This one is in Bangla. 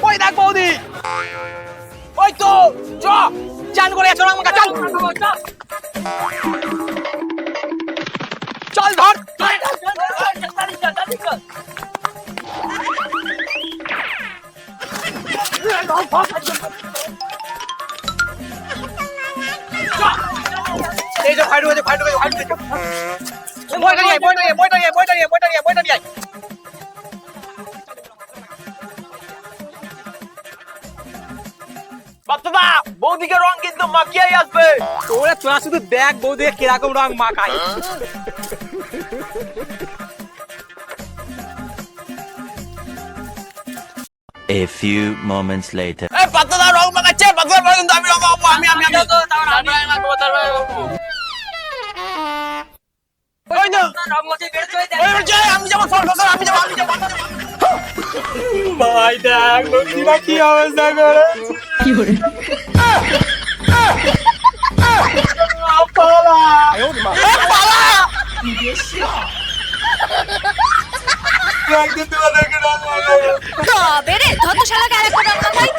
ওই দেখ বৌদি, ওই তো চ চান করে চল আমাকে, চল চল ধর। এই যে ফাইট হয়েছে, ফাইট হয়েছে, ফাইট হয়েছে। বইটা নিয়ে, বইটা নিয়ে, বইটা নিয়ে, বইটা নিয়ে, বইটা নিয়ে, বইটা নিয়ে। বাপ্পা বৌদিকে রং কিন্তু মাখিয়েই আসবে। তোরা তোরা শুধু দেখ বৌদিকে কিরকম রং মাখাই। A few moments later. এই পাতলা রং মাখাচ্ছে, পাতলা রং কিন্তু আমি রং মাখাবো, আমি ওই না ওই যে আমি যাবো, আমি যাবো। ভাই দেখ বৌদিরা কি অবস্থা করে। পালা একদিন তোমাদেরকে রং মাখাবো। তবে রে ধর তো শালাকে আরেকটা রং মাখাই।